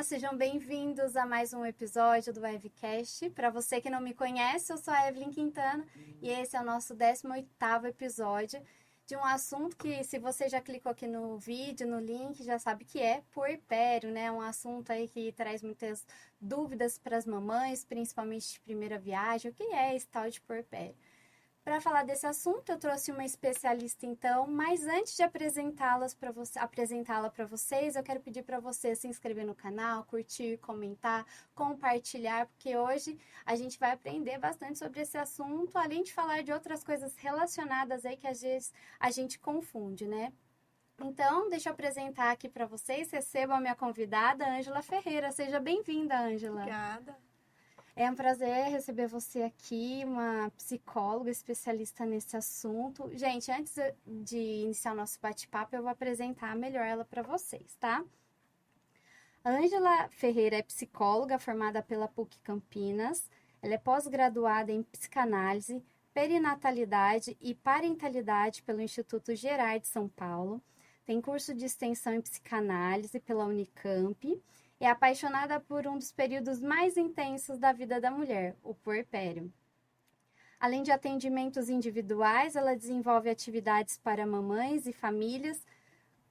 Sejam bem-vindos a mais um episódio do Webcast. Para você que não me conhece, eu sou a Evelyn Quintana e esse é o nosso 18º episódio de um assunto que, se você já clicou aqui no vídeo, no link, já sabe que é puerpério, né? Um assunto aí que traz muitas dúvidas para as mamães, principalmente de primeira viagem. O que é esse tal de puerpério? Para falar desse assunto, eu trouxe uma especialista então, mas antes de apresentá-la para vocês, eu quero pedir para você se inscrever no canal, curtir, comentar, compartilhar, porque hoje a gente vai aprender bastante sobre esse assunto, além de falar de outras coisas relacionadas aí que às vezes a gente confunde, né? Então, deixa eu apresentar aqui para vocês, recebam a minha convidada, Ângela Ferreira. Seja bem-vinda, Ângela. Obrigada. É um prazer receber você aqui, uma psicóloga especialista nesse assunto. Gente, antes de iniciar o nosso bate-papo, eu vou apresentar melhor ela para vocês, tá? A Ângela Ferreira é psicóloga formada pela PUC Campinas. Ela é pós-graduada em psicanálise, perinatalidade e parentalidade pelo Instituto Gerard de São Paulo. Tem curso de extensão em psicanálise pela Unicamp. É apaixonada por um dos períodos mais intensos da vida da mulher, o puerpério. Além de atendimentos individuais, ela desenvolve atividades para mamães e famílias,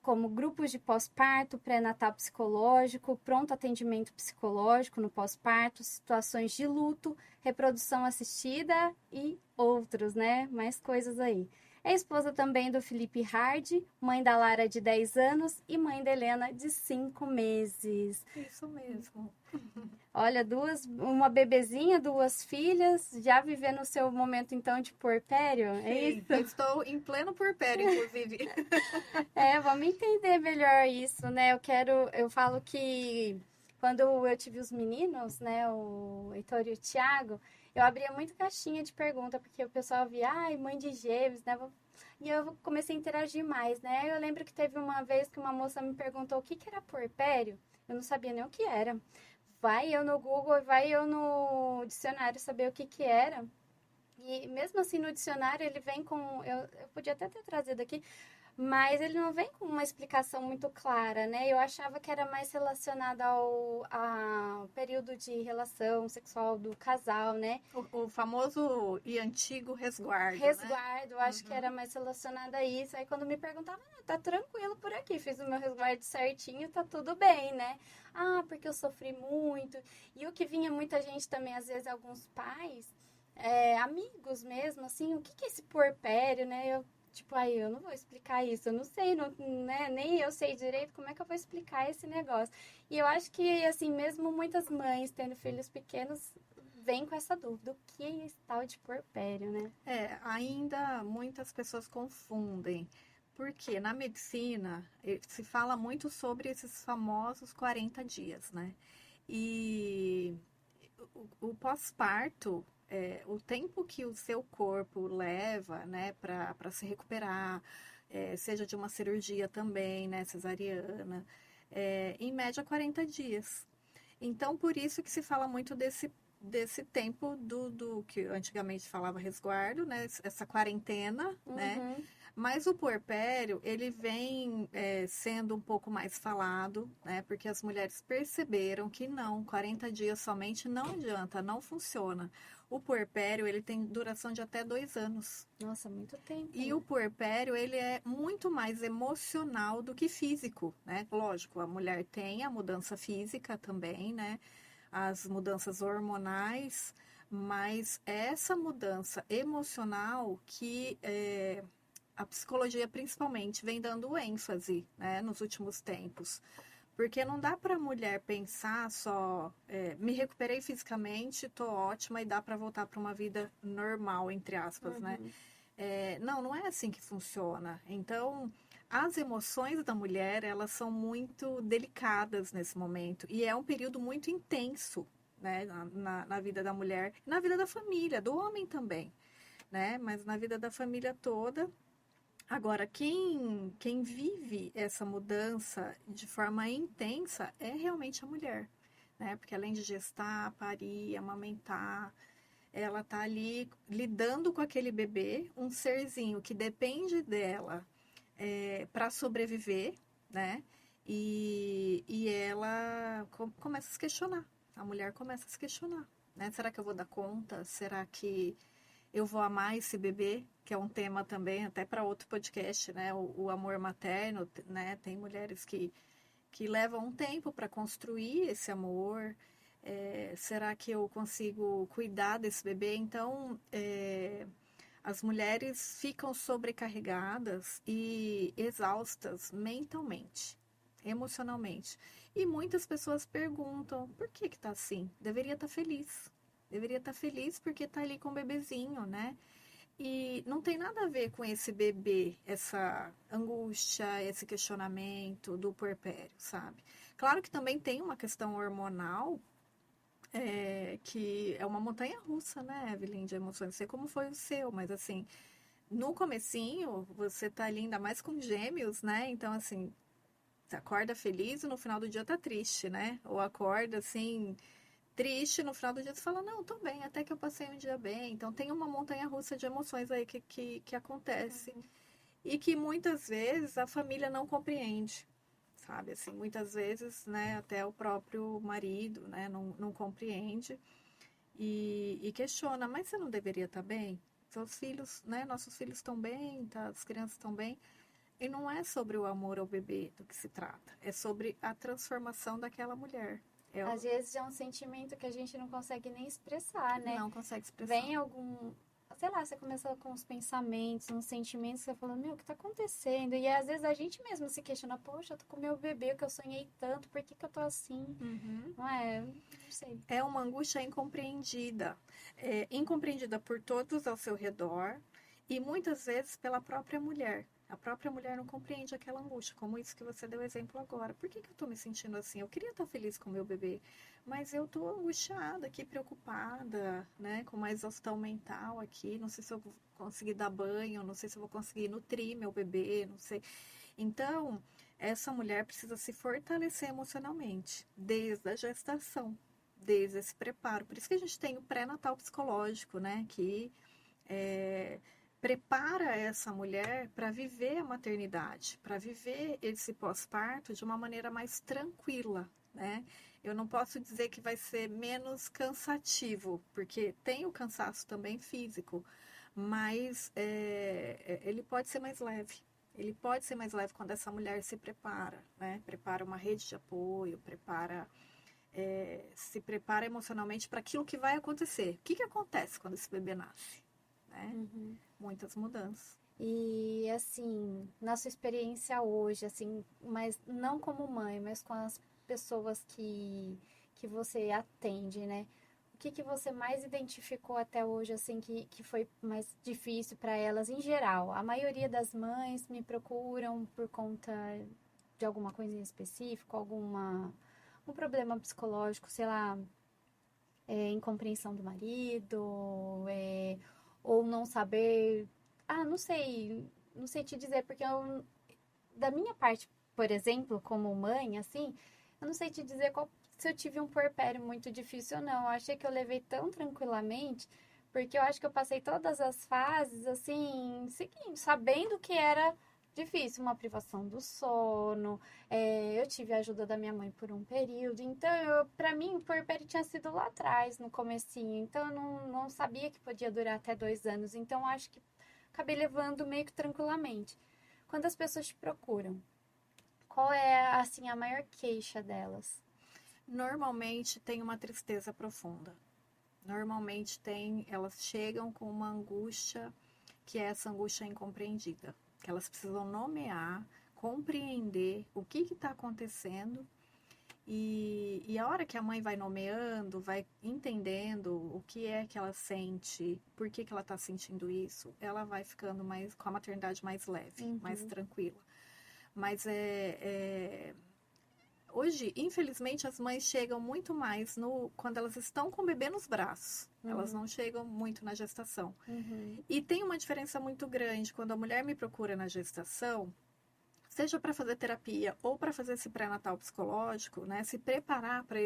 como grupos de pós-parto, pré-natal psicológico, pronto atendimento psicológico no pós-parto, situações de luto, reprodução assistida e outros, né? Mais coisas aí. É esposa também do Felipe Hardy, mãe da Lara de 10 anos e mãe da Helena de 5 meses. Isso mesmo. Olha, uma bebezinha, 2 filhas, já vivendo o seu momento então de puerpério, é Sim, isso? eu estou em pleno puerpério, inclusive. Vamos entender melhor isso, né? Eu falo que quando eu tive os meninos, né, o Heitor e o Thiago, eu abria muito caixinha de pergunta, porque o pessoal via, ai, mãe de gêmeos, né? E eu comecei a interagir mais, né? Eu lembro que teve uma vez que uma moça me perguntou o que era puerpério, eu não sabia nem o que era. Vai eu no Google, vai eu no dicionário saber o que era. E mesmo assim no dicionário ele vem com, eu podia até ter trazido aqui, mas ele não vem com uma explicação muito clara, né? Eu achava que era mais relacionado ao período de relação sexual do casal, né? O famoso e antigo resguardo, né? Resguardo, eu acho que era mais relacionado a isso. Aí quando me perguntavam, tá tranquilo por aqui, fiz o meu resguardo certinho, tá tudo bem, né? Ah, porque eu sofri muito. E o que vinha muita gente também, às vezes alguns pais, amigos mesmo, assim, o que é esse puerpério, né? Tipo, aí eu não vou explicar isso, eu não sei, não, né? Nem eu sei direito como é que eu vou explicar esse negócio. E eu acho que, assim, mesmo muitas mães tendo filhos pequenos, vêm com essa dúvida, o que é esse tal de puerpério, né? Ainda muitas pessoas confundem, porque na medicina se fala muito sobre esses famosos 40 dias, né? E o pós-parto, o tempo que o seu corpo leva, né, para se recuperar, seja de uma cirurgia também, né, cesariana, em média 40 dias. Então, por isso que se fala muito desse tempo do que antigamente falava resguardo, né, essa quarentena, né? Uhum. Mas o puerpério, ele vem sendo um pouco mais falado, né? Porque as mulheres perceberam que não, 40 dias somente não adianta, não funciona. O puerpério, ele tem duração de até 2 anos. Nossa, muito tempo, E né? o puerpério, ele é muito mais emocional do que físico, né? Lógico, a mulher tem a mudança física também, né? As mudanças hormonais, mas essa mudança emocional que a psicologia principalmente vem dando ênfase, né, nos últimos tempos. Porque não dá para a mulher pensar só, me recuperei fisicamente, tô ótima e dá para voltar para uma vida normal, entre aspas, né? Uhum. Não é assim que funciona. Então, as emoções da mulher, elas são muito delicadas nesse momento. E é um período muito intenso, né, na vida da mulher, na vida da família, do homem também, né? Mas na vida da família toda. Agora, quem vive essa mudança de forma intensa é realmente a mulher, né? Porque além de gestar, parir, amamentar, ela tá ali lidando com aquele bebê, um serzinho que depende dela para sobreviver, né? E ela começa a se questionar. A mulher começa a se questionar, né? Será que eu vou dar conta? Será que eu vou amar esse bebê? Que é um tema também, até para outro podcast, né? O amor materno, né? Tem mulheres que levam um tempo para construir esse amor. Será que eu consigo cuidar desse bebê? Então, as mulheres ficam sobrecarregadas e exaustas mentalmente, emocionalmente. E muitas pessoas perguntam: por que que tá assim? Deveria estar feliz. Deveria estar feliz porque tá ali com o bebezinho, né? E não tem nada a ver com esse bebê, essa angústia, esse questionamento do puerpério, sabe? Claro que também tem uma questão hormonal, que é uma montanha russa, né, Evelyn, de emoções. Não sei como foi o seu, mas assim, no comecinho, você tá ali ainda mais com gêmeos, né? Então, assim, você acorda feliz e no final do dia tá triste, né? Ou acorda, assim, triste, no final do dia você fala, não, tô bem, até que eu passei um dia bem. Então, tem uma montanha russa de emoções aí que acontece. E que muitas vezes a família não compreende, sabe? Assim, muitas vezes, né, até o próprio marido, né, não compreende e questiona, mas você não deveria estar bem? Seus filhos, né, nossos filhos estão bem, tá? As crianças estão bem. E não é sobre o amor ao bebê do que se trata, é sobre a transformação daquela mulher. Às vezes é um sentimento que a gente não consegue nem expressar, né? Não consegue expressar. Vem algum, sei lá, você começa com os pensamentos, uns sentimentos, você fala, meu, o que tá acontecendo? E às vezes a gente mesmo se questiona, poxa, eu tô com meu bebê, que eu sonhei tanto, por que que eu tô assim? Uhum. Não é? Não sei. É uma angústia incompreendida, incompreendida por todos ao seu redor e muitas vezes pela própria mulher. A própria mulher não compreende aquela angústia, como isso que você deu exemplo agora. Por que que eu estou me sentindo assim? Eu queria estar feliz com meu bebê, mas eu estou angustiada aqui, preocupada, né, com uma exaustão mental aqui. Não sei se eu vou conseguir dar banho, não sei se eu vou conseguir nutrir meu bebê, não sei. Então, essa mulher precisa se fortalecer emocionalmente desde a gestação, desde esse preparo. Por isso que a gente tem o pré-natal psicológico, né? Que prepara essa mulher para viver a maternidade, para viver esse pós-parto de uma maneira mais tranquila, né? Eu não posso dizer que vai ser menos cansativo, porque tem o cansaço também físico, mas ele pode ser mais leve. Ele pode ser mais leve quando essa mulher se prepara, né? Prepara uma rede de apoio, se prepara emocionalmente para aquilo que vai acontecer. O que que acontece quando esse bebê nasce? Né? Uhum. Muitas mudanças. E assim, na sua experiência hoje, assim, mas não como mãe, mas com as pessoas que você atende, né? O que que você mais identificou até hoje, assim, que foi mais difícil para elas em geral? A maioria das mães me procuram por conta de alguma coisa em específico, um problema psicológico, sei lá, incompreensão do marido, ou não saber. Ah, não sei te dizer, porque da minha parte, por exemplo, como mãe, assim, eu não sei te dizer se eu tive um puerpério muito difícil ou não. Eu achei que eu levei tão tranquilamente, porque eu acho que eu passei todas as fases, assim, seguindo, sabendo que era difícil, uma privação do sono, eu tive a ajuda da minha mãe por um período, então, para mim, o puerpério tinha sido lá atrás, no comecinho, então eu não sabia que podia durar até 2 anos, então eu acho que acabei levando meio que tranquilamente. Quando as pessoas te procuram, qual é, assim, a maior queixa delas? Normalmente tem uma tristeza profunda. Normalmente elas chegam com uma angústia, que é essa angústia incompreendida, que elas precisam nomear, compreender o que está acontecendo e a hora que a mãe vai nomeando, vai entendendo o que é que ela sente, por que que ela está sentindo isso, ela vai ficando mais com a maternidade mais leve, mais tranquila. Mas hoje, infelizmente, as mães chegam muito mais quando elas estão com o bebê nos braços. Elas não chegam muito na gestação. E tem uma diferença muito grande quando a mulher me procura na gestação, seja para fazer terapia ou para fazer esse pré-natal psicológico, né? Se preparar para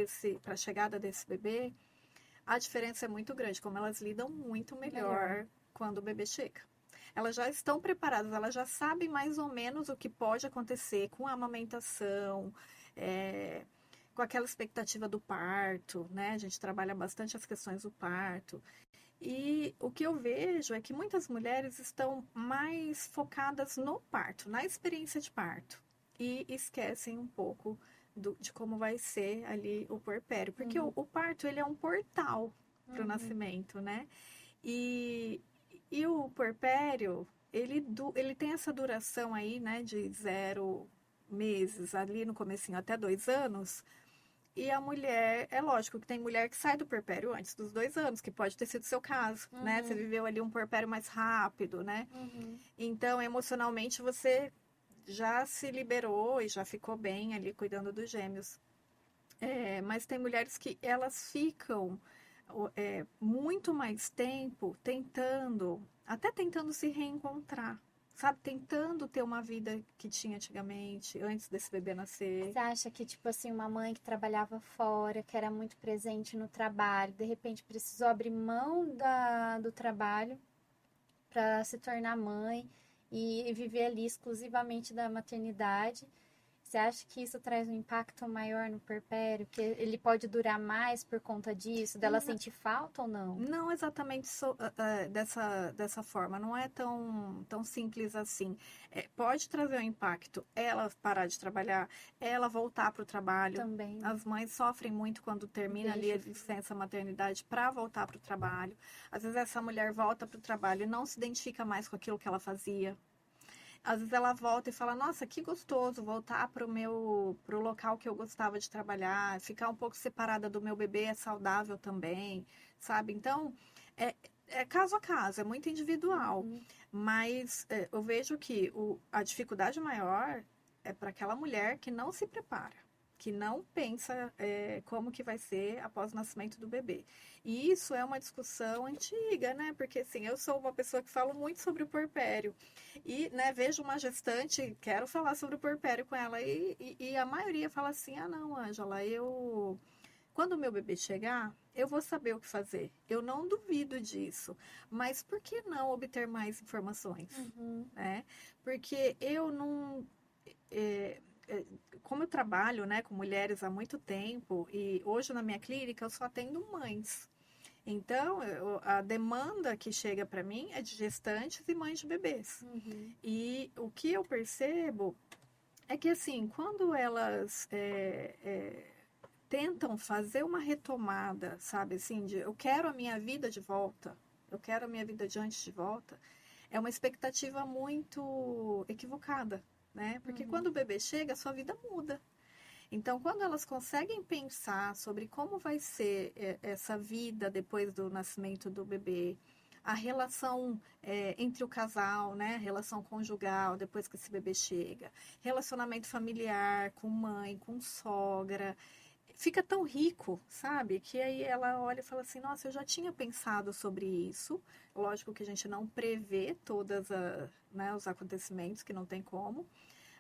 a chegada desse bebê, a diferença é muito grande, como elas lidam muito melhor quando o bebê chega. elas já estão preparadas, elas já sabem mais ou menos o que pode acontecer com a amamentação, é, com aquela expectativa do parto, né? A gente trabalha bastante as questões do parto. E o que eu vejo é que muitas mulheres estão mais focadas no parto, na experiência de parto, e esquecem um pouco de como vai ser ali o puerpério, porque o parto ele é um portal para o nascimento, né? E, e o puerpério, ele tem essa duração aí, né, de 0 meses, ali no comecinho até 2 anos. E a mulher, é lógico que tem mulher que sai do puerpério antes dos 2 anos, que pode ter sido seu caso, né? Você viveu ali um puerpério mais rápido, né? Então, emocionalmente, você já se liberou e já ficou bem ali cuidando dos gêmeos. Mas tem mulheres que elas ficam muito mais tempo até tentando se reencontrar, sabe? Tentando ter uma vida que tinha antigamente, antes desse bebê nascer. Você acha que, tipo assim, uma mãe que trabalhava fora, que era muito presente no trabalho, de repente precisou abrir mão do trabalho para se tornar mãe e viver ali exclusivamente da maternidade? Você acha que isso traz um impacto maior no puerpério? Que ele pode durar mais por conta disso? Dela sentir falta ou não? Não exatamente dessa forma, não é tão simples assim. Pode trazer um impacto ela parar de trabalhar, ela voltar para o trabalho. Também. As mães sofrem muito quando termina ali a licença maternidade para voltar para o trabalho. Às vezes essa mulher volta para o trabalho e não se identifica mais com aquilo que ela fazia. Às vezes ela volta e fala, nossa, que gostoso voltar pro local que eu gostava de trabalhar, ficar um pouco separada do meu bebê é saudável também, sabe? Então, é caso a caso, é muito individual. Mas eu vejo que a dificuldade maior é para aquela mulher que não se prepara, que não pensa como que vai ser após o nascimento do bebê. E isso é uma discussão antiga, né? Porque, assim, eu sou uma pessoa que falo muito sobre o puerpério. E, né, vejo uma gestante, quero falar sobre o puerpério com ela. E a maioria fala assim, ah, não, Ângela, quando o meu bebê chegar, eu vou saber o que fazer. Eu não duvido disso. Mas por que não obter mais informações? Né? Porque eu não... como eu trabalho, né, com mulheres há muito tempo, e hoje na minha clínica eu só atendo mães. Então, a demanda que chega para mim é de gestantes e mães de bebês. E o que eu percebo é que, assim, quando elas tentam fazer uma retomada, sabe, assim, de eu quero a minha vida de volta, eu quero a minha vida de antes de volta, é uma expectativa muito equivocada, né? Porque quando o bebê chega, a sua vida muda. Então, quando elas conseguem pensar sobre como vai ser essa vida depois do nascimento do bebê, a relação entre o casal, né? A relação conjugal depois que esse bebê chega, relacionamento familiar com mãe, com sogra, fica tão rico, sabe? Que aí ela olha e fala assim, nossa, eu já tinha pensado sobre isso. Lógico que a gente não prevê todos os acontecimentos, que não tem como.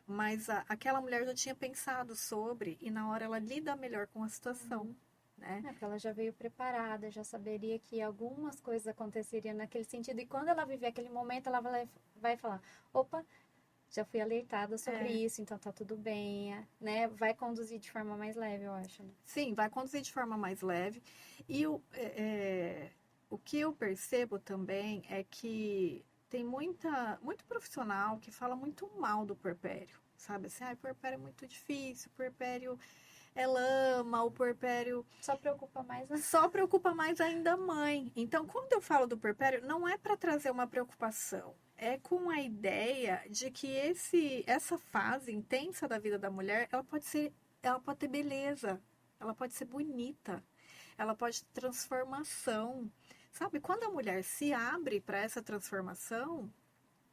Mas aquela mulher já tinha pensado sobre e na hora ela lida melhor com a situação, né? Porque ela já veio preparada, já saberia que algumas coisas aconteceriam naquele sentido. E quando ela viver aquele momento, ela vai falar, opa, já fui alertada sobre isso, então tá tudo bem, né? Vai conduzir de forma mais leve, eu acho. Né? Sim, vai conduzir de forma mais leve. E o que eu percebo também é que tem muito profissional que fala muito mal do puerpério, sabe? Assim, o puerpério é muito difícil, o puerpério é lama, o puerpério... Só preocupa mais, né? Só preocupa mais ainda a mãe. Então, quando eu falo do puerpério, não é para trazer uma preocupação, é com a ideia de que essa fase intensa da vida da mulher, ela pode ter beleza, ela pode ser bonita, ela pode ter transformação. Sabe, quando a mulher se abre para essa transformação,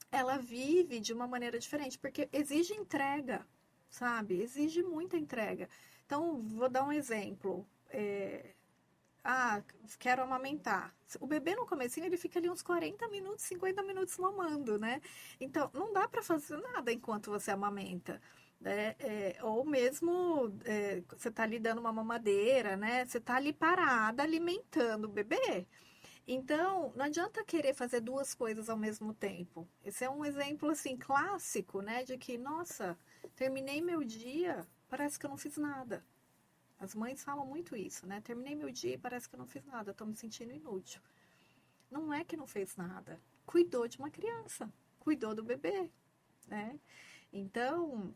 ela vive de uma maneira diferente, porque exige entrega, sabe? Exige muita entrega. Então, vou dar um exemplo. Quero amamentar. O bebê no comecinho, ele fica ali uns 40 minutos, 50 minutos mamando, né? Então, não dá para fazer nada enquanto você amamenta. Ou mesmo você está ali dando uma mamadeira, né? Você está ali parada alimentando o bebê. Então, não adianta querer fazer duas coisas ao mesmo tempo. Esse é um exemplo, assim, clássico, né? De que, nossa, terminei meu dia, parece que eu não fiz nada. As mães falam muito isso, né? Terminei meu dia e parece que eu não fiz nada, estou me sentindo inútil. Não é que não fez nada. Cuidou de uma criança, cuidou do bebê, né? Então,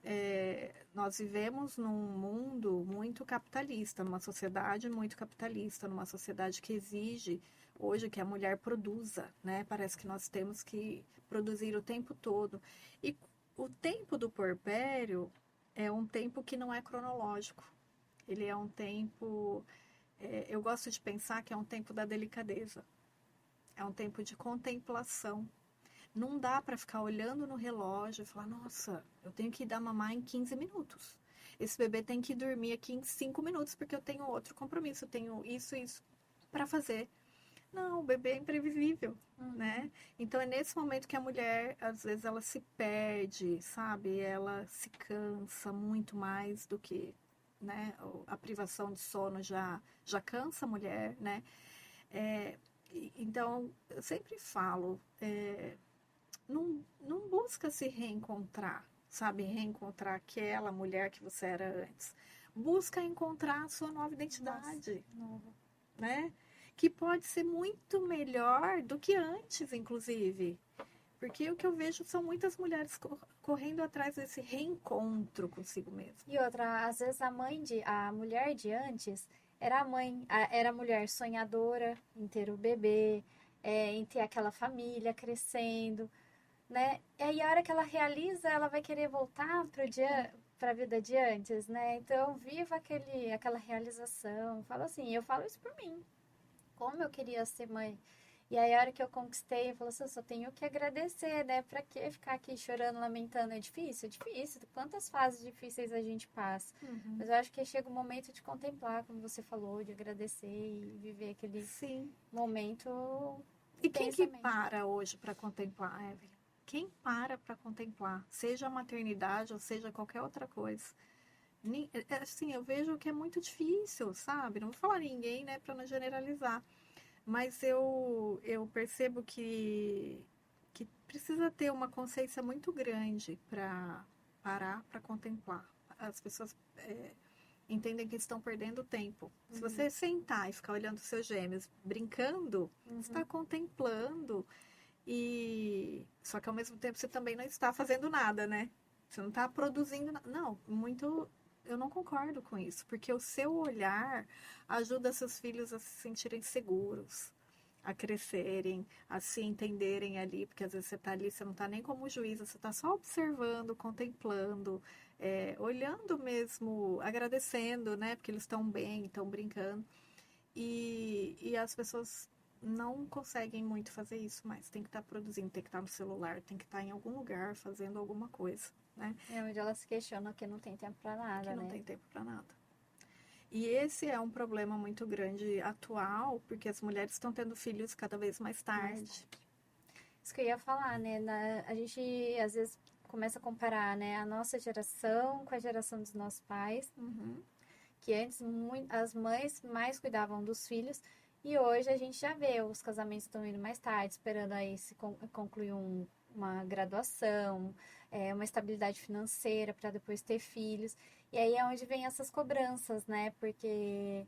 nós vivemos num mundo muito capitalista, numa sociedade muito capitalista, numa sociedade que exige hoje que a mulher produza, né? Parece que nós temos que produzir o tempo todo. E o tempo do puerpério é um tempo que não é cronológico. Ele é um tempo, eu gosto de pensar que é um tempo da delicadeza. É um tempo de contemplação. Não dá para ficar olhando no relógio e falar, nossa, eu tenho que dar mamar em 15 minutos. Esse bebê tem que dormir aqui em 5 minutos porque eu tenho outro compromisso, eu tenho isso e isso para fazer. Não, o bebê é imprevisível, né? Então é nesse momento que a mulher, às vezes, ela se perde, sabe? Ela se cansa muito mais do que, né? A privação de sono já cansa a mulher, né? Então, eu sempre falo, não busca se reencontrar, sabe? Reencontrar aquela mulher que você era antes. Busca encontrar a sua nova identidade, Novo. né? Que pode ser muito melhor do que antes, inclusive. Porque o que eu vejo são muitas mulheres correndo atrás desse reencontro consigo mesma. E outra, às vezes a mulher de antes era a mãe, era a mulher sonhadora em ter o bebê, em ter aquela família crescendo, né? E aí a hora que ela realiza, ela vai querer voltar para a vida de antes, né? Então, viva aquela realização. Falo assim, eu falo isso por mim. Como eu queria ser mãe. E aí, a hora que eu conquistei, eu falei assim, eu só tenho que agradecer, né? Pra que ficar aqui chorando, lamentando? É difícil? É difícil. Quantas fases difíceis a gente passa. Mas eu acho que chega o momento de contemplar, como você falou, de agradecer e viver aquele Sim. momento E quem que intensamente. para hoje para contemplar, Evelyn? Quem para contemplar? Seja a maternidade ou seja qualquer outra coisa. Assim, eu vejo que é muito difícil, sabe? Não vou falar ninguém, né, para não generalizar. Mas eu percebo que precisa ter uma consciência muito grande para parar para contemplar. As pessoas entendem que estão perdendo tempo. Se você sentar e ficar olhando seus gêmeos brincando, você está contemplando e só que ao mesmo tempo você também não está fazendo nada, né? Você não está produzindo nada. Não, muito. Eu não concordo com isso, porque o seu olhar ajuda seus filhos a se sentirem seguros, a crescerem, a se entenderem ali, porque às vezes você está ali, você não está nem como juíza, você está só observando, contemplando, olhando mesmo, agradecendo, né? Porque eles estão bem, estão brincando. E as pessoas não conseguem muito fazer isso, mas tem que estar produzindo, tem que estar no celular, tem que estar em algum lugar fazendo alguma coisa, né? É onde elas questionam que não tem tempo pra nada, Que não né? tem tempo para nada. E esse é um problema muito grande atual, porque as mulheres estão tendo filhos cada vez mais tarde. Isso que eu ia falar, né? A gente às vezes começa a comparar, né, a nossa geração com a geração dos nossos pais, que antes as mães mais cuidavam dos filhos e hoje a gente já vê os casamentos estão indo mais tarde, esperando aí se concluir uma graduação, uma estabilidade financeira para depois ter filhos. E aí é onde vem essas cobranças, né? Porque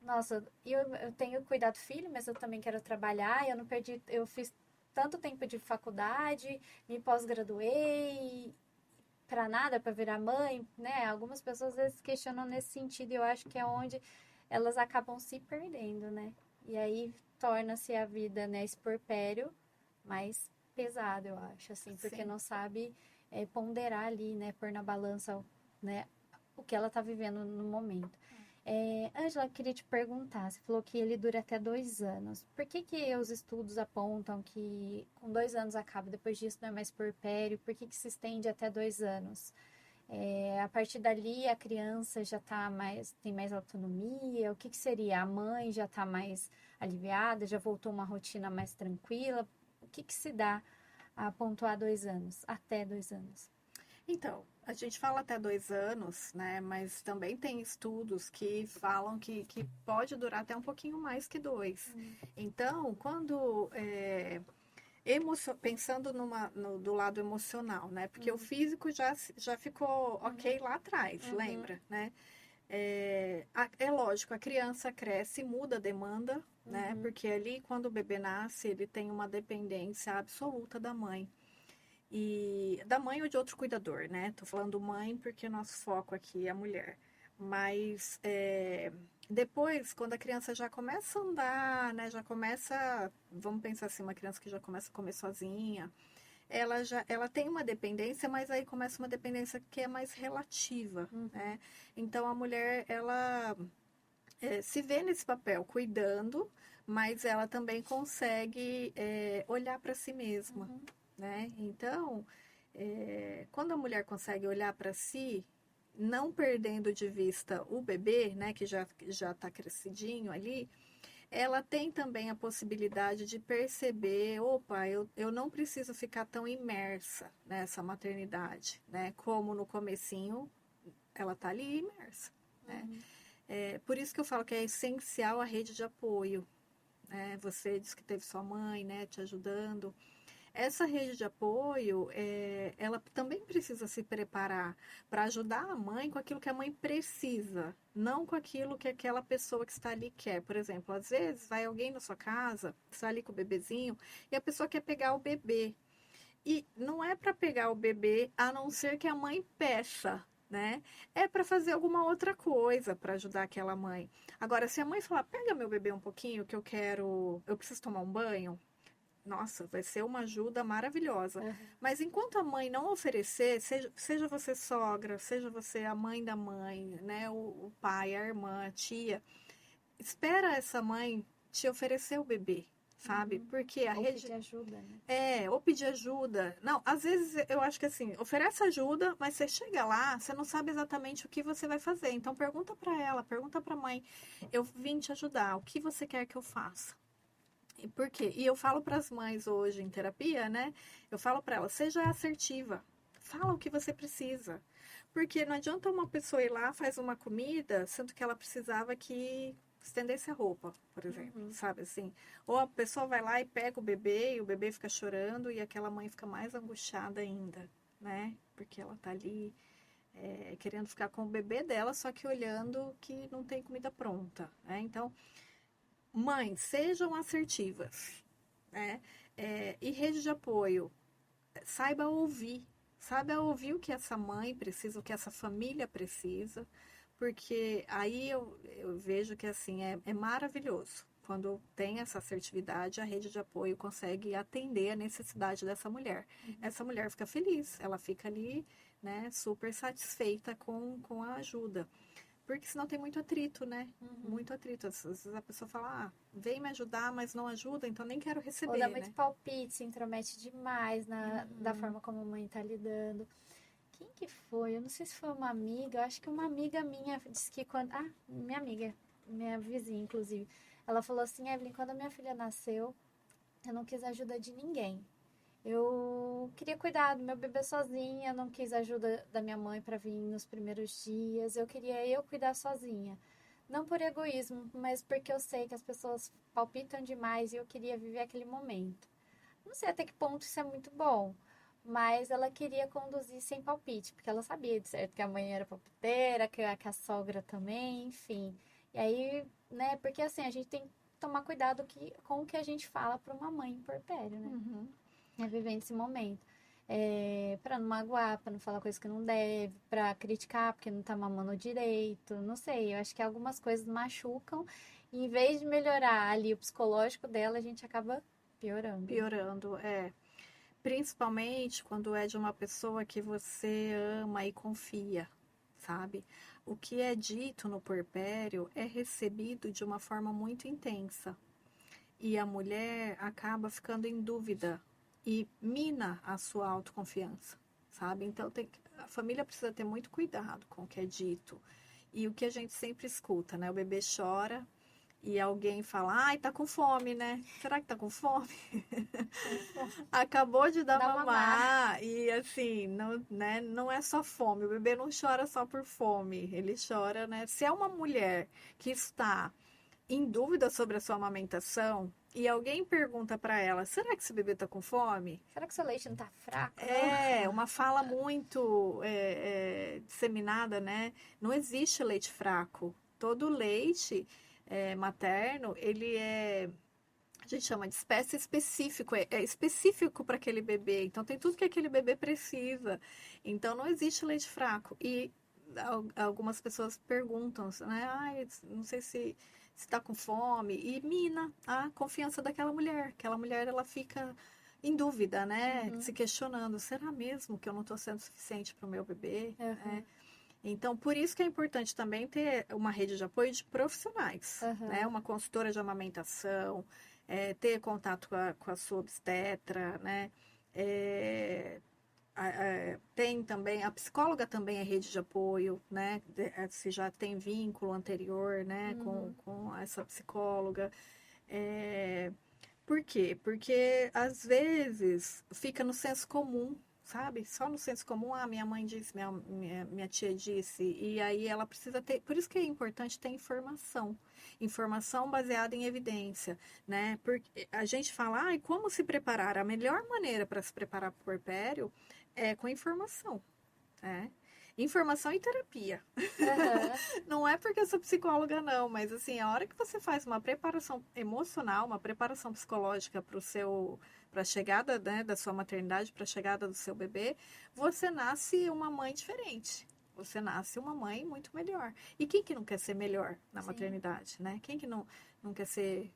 nossa, eu tenho cuidado do filho, mas eu também quero trabalhar. Eu não perdi, eu fiz tanto tempo de faculdade, me pós-graduei para nada, para virar mãe, né? Algumas pessoas às vezes questionam nesse sentido e eu acho que é onde elas acabam se perdendo, né? E aí torna-se a vida, né, esse porpério mais pesado, eu acho, assim, porque Sim. não sabe ponderar ali, né, pôr na balança, né, o que ela tá vivendo no momento. Ângela, eu queria te perguntar, você falou que ele dura até 2 anos. Por que que os estudos apontam que com 2 anos acaba, depois disso não é mais puerpério? Por que que se estende até 2 anos? A partir dali a criança já tem mais autonomia? O que que seria? A mãe já está mais aliviada, já voltou a uma rotina mais tranquila? O que que se dá a pontuar 2 anos, até 2 anos? Então, a gente fala até 2 anos, né? Mas também tem estudos que falam que pode durar até um pouquinho mais que 2. Então, quando pensando do lado emocional, né? Porque o físico já ficou ok lá atrás, lembra, né? É lógico, a criança cresce, muda a demanda, né? Porque ali, quando o bebê nasce, ele tem uma dependência absoluta da mãe. E da mãe ou de outro cuidador, né? Tô falando mãe porque nosso foco aqui é a mulher. Mas depois, quando a criança já começa a andar, né? Já começa, vamos pensar assim, uma criança que já começa a comer sozinha, ela tem uma dependência, mas aí começa uma dependência que é mais relativa, né? Então a mulher, ela se vê nesse papel cuidando, mas ela também consegue olhar para si mesma, né? Então, quando a mulher consegue olhar para si, não perdendo de vista o bebê, né, que já está crescidinho ali, ela tem também a possibilidade de perceber, opa, eu não preciso ficar tão imersa nessa maternidade, né? Como no comecinho ela está ali imersa, né? Por isso que eu falo que é essencial a rede de apoio, né? Você disse que teve sua mãe, né, te ajudando. Essa rede de apoio, ela também precisa se preparar para ajudar a mãe com aquilo que a mãe precisa, não com aquilo que aquela pessoa que está ali quer. Por exemplo, às vezes vai alguém na sua casa, está ali com o bebezinho, e a pessoa quer pegar o bebê. E não é para pegar o bebê, a não ser que a mãe peça, né? É para fazer alguma outra coisa para ajudar aquela mãe. Agora, se a mãe falar, pega meu bebê um pouquinho, que eu preciso tomar um banho, nossa, vai ser uma ajuda maravilhosa. Mas enquanto a mãe não oferecer, seja você sogra, seja você a mãe da mãe, né, o pai, a irmã, a tia, espera essa mãe te oferecer o bebê, sabe? Porque a Ou rede pedir ajuda, né? ou pedir ajuda. Não, às vezes eu acho que assim, oferece ajuda, mas você chega lá, você não sabe exatamente o que você vai fazer. Então pergunta para ela, pergunta para a mãe, eu vim te ajudar, o que você quer que eu faça? E por quê? E eu falo para as mães hoje em terapia, né? Eu falo para elas, seja assertiva. Fala o que você precisa. Porque não adianta uma pessoa ir lá, faz uma comida, sendo que ela precisava que estendesse a roupa, por exemplo, sabe assim? Ou a pessoa vai lá e pega o bebê e o bebê fica chorando e aquela mãe fica mais angustiada ainda, né? Porque ela tá ali querendo ficar com o bebê dela, só que olhando que não tem comida pronta, né? Então, mães, sejam assertivas, né? E rede de apoio, saiba ouvir o que essa mãe precisa, o que essa família precisa, porque aí eu vejo que assim é maravilhoso. Quando tem essa assertividade, a rede de apoio consegue atender a necessidade dessa mulher. Essa mulher fica feliz, ela fica ali, né, super satisfeita com a ajuda. Porque senão tem muito atrito, né? Muito atrito. Às vezes a pessoa fala, vem me ajudar, mas não ajuda, então nem quero Ou receber, dá muito né? palpite, se intromete demais da forma como a mãe tá lidando. Quem que foi? Eu não sei se foi uma amiga, eu acho que uma amiga minha disse que quando. Ah, minha amiga, minha vizinha, inclusive. Ela falou assim, Evelyn, quando a minha filha nasceu, eu não quis ajuda de ninguém. Eu queria cuidar do meu bebê sozinha, não quis ajuda da minha mãe para vir nos primeiros dias. Eu queria eu cuidar sozinha. Não por egoísmo, mas porque eu sei que as pessoas palpitam demais e eu queria viver aquele momento. Não sei até que ponto isso é muito bom, mas ela queria conduzir sem palpite, porque ela sabia de certo que a mãe era palpiteira, que a sogra também, enfim. E aí, né, porque assim, a gente tem que tomar cuidado com o que a gente fala para uma mãe puerpério, né? Uhum. É viver esse momento. Para não magoar, para não falar coisa que não deve, para criticar porque não tá mamando direito, não sei. Eu acho que algumas coisas machucam e em vez de melhorar ali o psicológico dela, a gente acaba piorando. Piorando, Principalmente quando é de uma pessoa que você ama e confia, sabe? O que é dito no puerpério é recebido de uma forma muito intensa. E a mulher acaba ficando em dúvida e mina a sua autoconfiança, sabe? Então a família precisa ter muito cuidado com o que é dito. E o que a gente sempre escuta, né? O bebê chora, e alguém fala, ai, tá com fome, né? Será que tá com fome? Acabou de dar Dá mamar. mamar e assim, não, né, não é só fome. O bebê não chora só por fome, ele chora, né? Se é uma mulher que está em dúvida sobre a sua amamentação e alguém pergunta para ela, será que esse bebê tá com fome? Será que seu leite não tá fraco, não? É uma fala muito disseminada, né? Não existe leite fraco. Todo leite materno, ele a gente chama de espécie específico, é específico para aquele bebê. Então tem tudo que aquele bebê precisa. Então não existe leite fraco. E algumas pessoas perguntam, né? Ai, não sei se está com fome e mina a confiança daquela mulher. Aquela mulher ela fica em dúvida, né? Uhum, Se questionando, será mesmo que eu não estou sendo suficiente para o meu bebê? uhum, Então, por isso que é importante também ter uma rede de apoio de profissionais, né? uhum. Uma consultora de amamentação, ter contato com a sua obstetra, né? É, tem também, a psicóloga também é rede de apoio, né? Se já tem vínculo anterior, né? Com, Uhum. com essa psicóloga. É, por quê? Porque às vezes fica no senso comum, sabe? Só no senso comum, minha mãe disse, minha tia disse, e aí ela precisa ter. Por isso que é importante ter informação. Informação baseada em evidência, né? Porque a gente fala, e como se preparar? A melhor maneira para se preparar para o puerpério é com informação, né? Informação e terapia. Aham. Não é porque eu sou psicóloga, não, mas assim, a hora que você faz uma preparação emocional, uma preparação psicológica para a chegada, né, da sua maternidade, para a chegada do seu bebê, você nasce uma mãe diferente. Você nasce uma mãe muito melhor. E quem que não quer ser melhor na Sim. maternidade, né? Quem que não quer ser,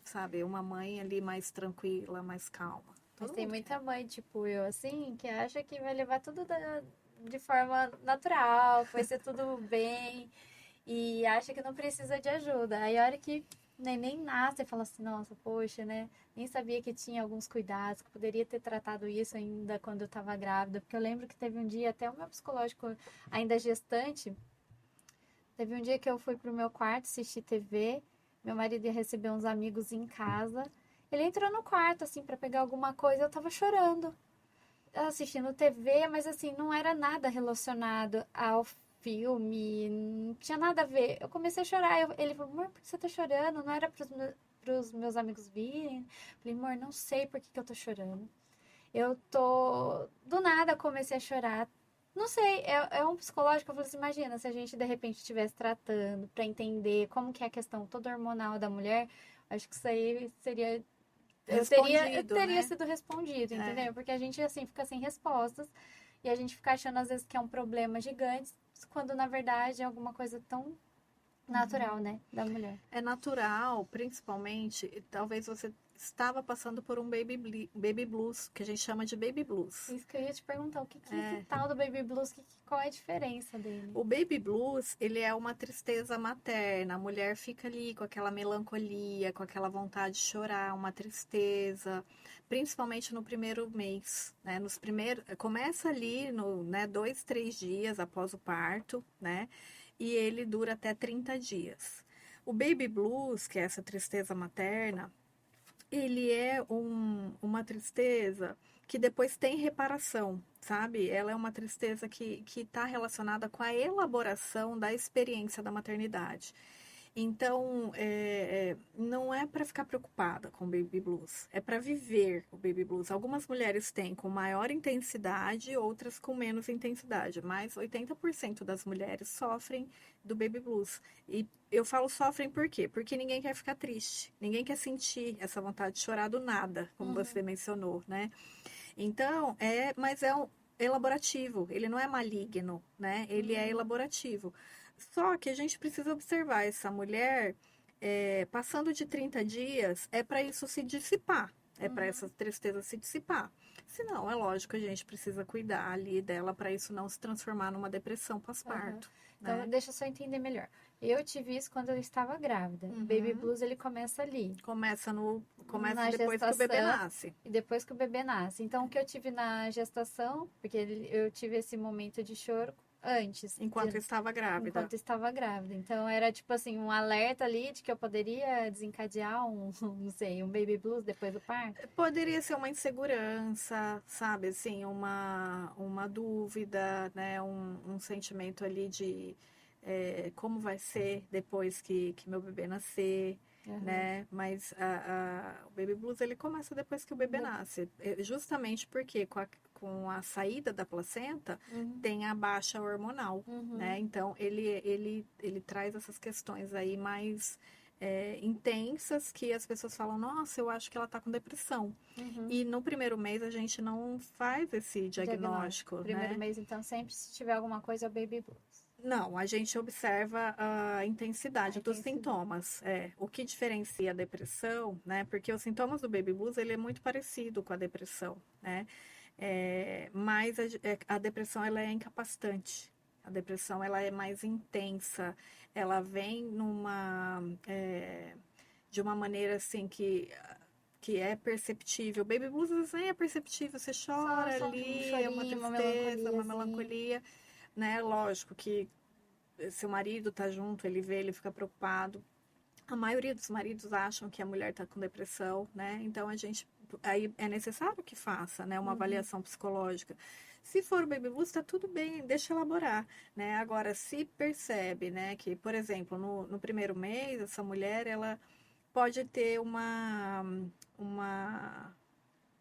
sabe, uma mãe ali mais tranquila, mais calma? Mas Todo tem mundo quer. muita mãe, tipo eu, assim, que acha que vai levar tudo de forma natural, que vai ser tudo bem, e acha que não precisa de ajuda. Aí a hora que o neném nasce, fala assim, nossa, poxa, né? Nem sabia que tinha alguns cuidados, que poderia ter tratado isso ainda quando eu tava grávida. Porque eu lembro que teve um dia, até o meu psicológico ainda gestante, teve um dia que eu fui pro meu quarto assistir TV, meu marido ia receber uns amigos em casa. Ele entrou no quarto, assim, para pegar alguma coisa, eu tava chorando, assistindo TV, mas assim, não era nada relacionado ao filme, não tinha nada a ver. Eu comecei a chorar, ele falou, amor, por que você tá chorando? Não era pros meus amigos virem? Eu falei, amor, não sei por que que eu tô chorando. Eu tô. Do nada comecei a chorar. Não sei, é um psicológico. Eu falei assim: imagina se a gente de repente estivesse tratando para entender como que é a questão toda hormonal da mulher. Acho que isso aí seria. Eu Respondido, teria né? sido respondido, É. entendeu? Porque a gente assim fica sem respostas e a gente fica achando às vezes que é um problema gigante, quando na verdade é alguma coisa tão natural, né, da mulher. É natural, principalmente, talvez você estava passando por um baby blues, que a gente chama de baby blues. Isso que eu ia te perguntar, o que que é esse tal do baby blues, qual é a diferença dele? O baby blues, ele é uma tristeza materna. A mulher fica ali com aquela melancolia, com aquela vontade de chorar, uma tristeza, principalmente no primeiro mês, né? Nos primeiros, começa ali no, né, 2, 3 dias após o parto, né? E ele dura até 30 dias. O baby blues, que é essa tristeza materna, ele é uma tristeza que depois tem reparação, sabe? Ela é uma tristeza que está relacionada com a elaboração da experiência da maternidade. Então, não é para ficar preocupada com o baby blues, é para viver o baby blues. Algumas mulheres têm com maior intensidade, outras com menos intensidade, mas 80% das mulheres sofrem do baby blues. E eu falo sofrem por quê? Porque ninguém quer ficar triste, ninguém quer sentir essa vontade de chorar do nada, como você Uhum, mencionou, né? Então, mas é um elaborativo, ele não é maligno, né? Ele é uhum, elaborativo. Só que a gente precisa observar essa mulher, passando de 30 dias, é para isso se dissipar, é para essa uhum. tristeza se dissipar. Senão, é lógico, a gente precisa cuidar ali dela para isso não se transformar numa depressão Aham. pós-parto, Então, né? deixa eu só entender melhor. Eu tive isso quando eu estava grávida. O baby Uhum. blues, ele começa ali, Começa na depois que o bebê gestação nasce. e depois que o bebê nasce. Então, o que eu tive na gestação, porque eu tive esse momento de choro, antes. Enquanto estava grávida. Enquanto estava grávida. Então era tipo assim, um alerta ali de que eu poderia desencadear não sei, um baby blues depois do parto. Poderia ser uma insegurança, sabe? Assim, uma dúvida, né? Um sentimento ali de como vai ser depois que meu bebê nascer, Aham. né? Mas o baby blues ele começa depois que o bebê nasce. Justamente porque com a saída da placenta Uhum. tem a baixa hormonal, Uhum. né? Então ele traz essas questões aí mais intensas que as pessoas falam, nossa, eu acho que ela tá com depressão. Uhum. E no primeiro mês a gente não faz esse Diagnóstico. diagnóstico, Primeiro né? mês, então, sempre se tiver alguma coisa, é o baby blues. Não, a gente observa a A intensidade dos intensidade. sintomas. O que diferencia a depressão, né? Porque os sintomas do baby blues, ele é muito parecido com a depressão, né? Mas a depressão, ela é incapacitante. A depressão, ela é mais intensa. Ela vem de uma maneira, assim, que é perceptível. Baby blues, às vezes, nem é perceptível. Você chora Só um ali, é uma chorinho, uma tristeza, uma melancoliazinha. melancolia, né? Lógico que seu marido tá junto, ele vê, ele fica preocupado. A maioria dos maridos acham que a mulher está com depressão, né? Então aí é necessário que faça, né, uma Uhum. avaliação psicológica. Se for o baby blues, está tudo bem, deixa elaborar, né? Agora, se percebe, né, que, por exemplo, no primeiro mês, essa mulher, ela pode ter uma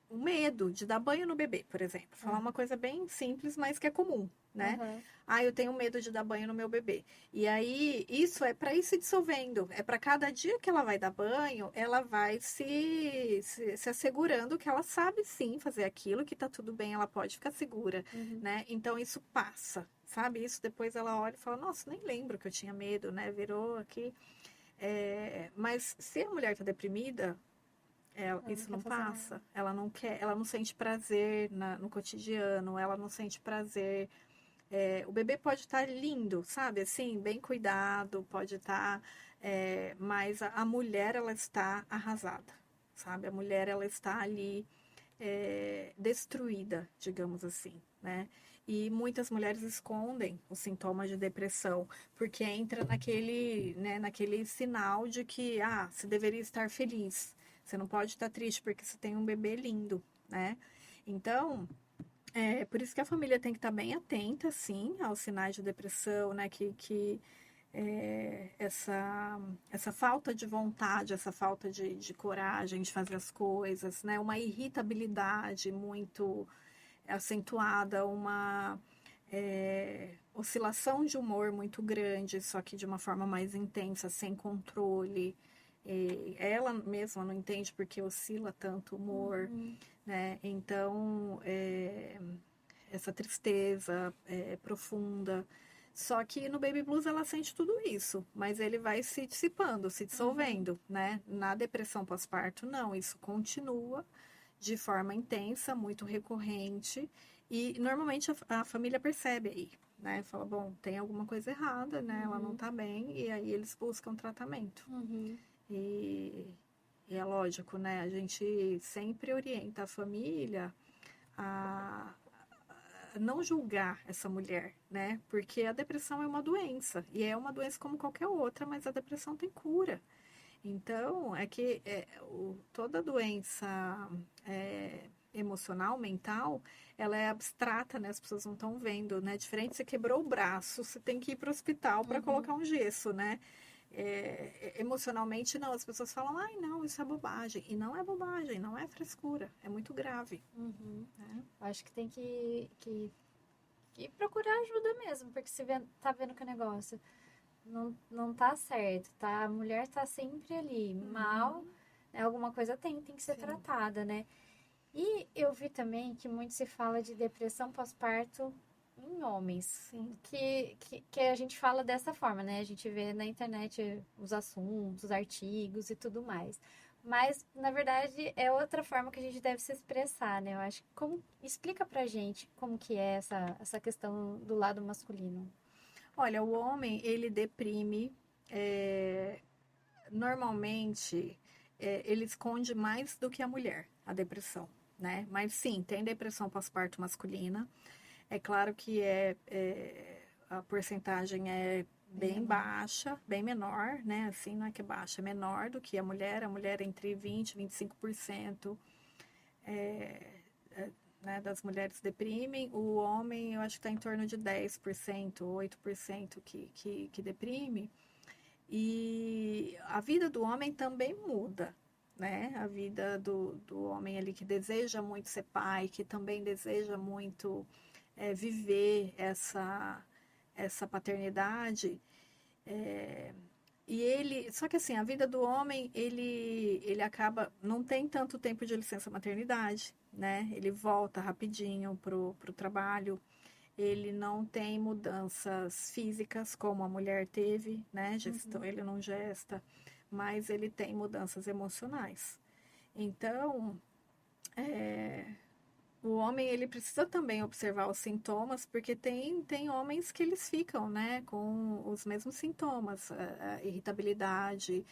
um medo de dar banho no bebê, por exemplo. Falar uma coisa bem simples, mas que é comum, né? Aham. Ah, eu tenho medo de dar banho no meu bebê. E aí, isso é para ir se dissolvendo. É para cada dia que ela vai dar banho, ela vai se assegurando que ela sabe sim fazer aquilo, que tá tudo bem, ela pode ficar segura, Uhum. né? Então, isso passa, sabe? Isso depois ela olha e fala: Nossa, nem lembro que eu tinha medo, né? Virou aqui. Mas se a mulher tá deprimida, Ela não isso quer não fazer nada. passa. Ela não quer, ela não sente prazer no cotidiano, ela não sente prazer. O bebê pode estar lindo, sabe? Assim, bem cuidado, pode estar. Mas a mulher, ela está arrasada, sabe? A mulher, ela está ali destruída, digamos assim, né? E muitas mulheres escondem os sintomas de depressão, porque entra naquele sinal de que, você deveria estar feliz. Você não pode estar triste porque você tem um bebê lindo, né? Então, por isso que a família tem que estar bem atenta, sim, aos sinais de depressão, né? Essa falta de vontade, essa falta de coragem de fazer as coisas, né? Uma irritabilidade muito acentuada, uma oscilação de humor muito grande, só que de uma forma mais intensa, sem controle. Ela mesma não entende porque oscila tanto o humor, Uhum. né? Então, essa tristeza profunda. Só que no Baby Blues ela sente tudo isso, mas ele vai se dissipando, se Uhum. dissolvendo, né? Na depressão pós-parto, não, isso continua de forma intensa, muito recorrente, e normalmente a família percebe aí, né? Fala, bom, tem alguma coisa errada, né? Ela não Uhum. tá bem, e aí eles buscam tratamento. Uhum. E, e é lógico, né? A gente sempre orienta a família a não julgar essa mulher, né? Porque a depressão é uma doença, e é uma doença como qualquer outra, mas a depressão tem cura. Então, toda doença emocional, mental, ela é abstrata, né? As pessoas não estão vendo, né? Diferente, você quebrou o braço, você tem que ir para o hospital para Uhum. colocar um gesso, né? Emocionalmente, não. As pessoas falam, ai, não, isso é bobagem. E não é bobagem, não é frescura, é muito grave, Uhum. né? Acho que tem que procurar ajuda mesmo, porque se tá vendo que o negócio não tá certo, tá? A mulher tá sempre ali, mal, Uhum, né? Alguma coisa tem que ser sim, tratada, né? E eu vi também que muito se fala de depressão pós-parto em homens. sim. Que a gente fala dessa forma, né? A gente vê na internet os assuntos, os artigos e tudo mais. Mas, na verdade, é outra forma que a gente deve se expressar, né? Eu acho que explica pra gente como que é essa questão do lado masculino. Olha, o homem, ele deprime, é, normalmente, ele esconde mais do que a mulher, a depressão, né? Mas sim, tem depressão pós-parto masculina. É claro que a porcentagem é bem baixa, bem menor, né? Assim, não é que é baixa, é menor do que a mulher entre 20% e 25%, né, das mulheres deprimem, o homem eu acho que está em torno de 10%, 8% que deprime, e a vida do homem também muda, né? A vida do homem ali que deseja muito ser pai, que também deseja muito viver essa paternidade. E ele, só que assim, a vida do homem, ele acaba, não tem tanto tempo de licença maternidade, né? Ele volta rapidinho pro trabalho, ele não tem mudanças físicas como a mulher teve, né? Ele não gesta, mas ele tem mudanças emocionais. Então, o homem ele precisa também observar os sintomas, porque tem homens que eles ficam, né, com os mesmos sintomas, a irritabilidade,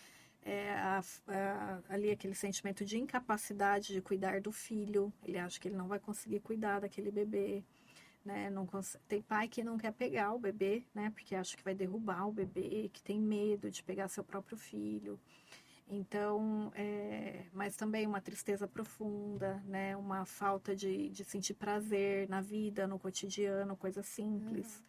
ali aquele sentimento de incapacidade de cuidar do filho, ele acha que ele não vai conseguir cuidar daquele bebê, né, tem pai que não quer pegar o bebê, né, porque acha que vai derrubar o bebê, que tem medo de pegar seu próprio filho. Então, mas também uma tristeza profunda, né? Uma falta de sentir prazer na vida, no cotidiano, coisa simples.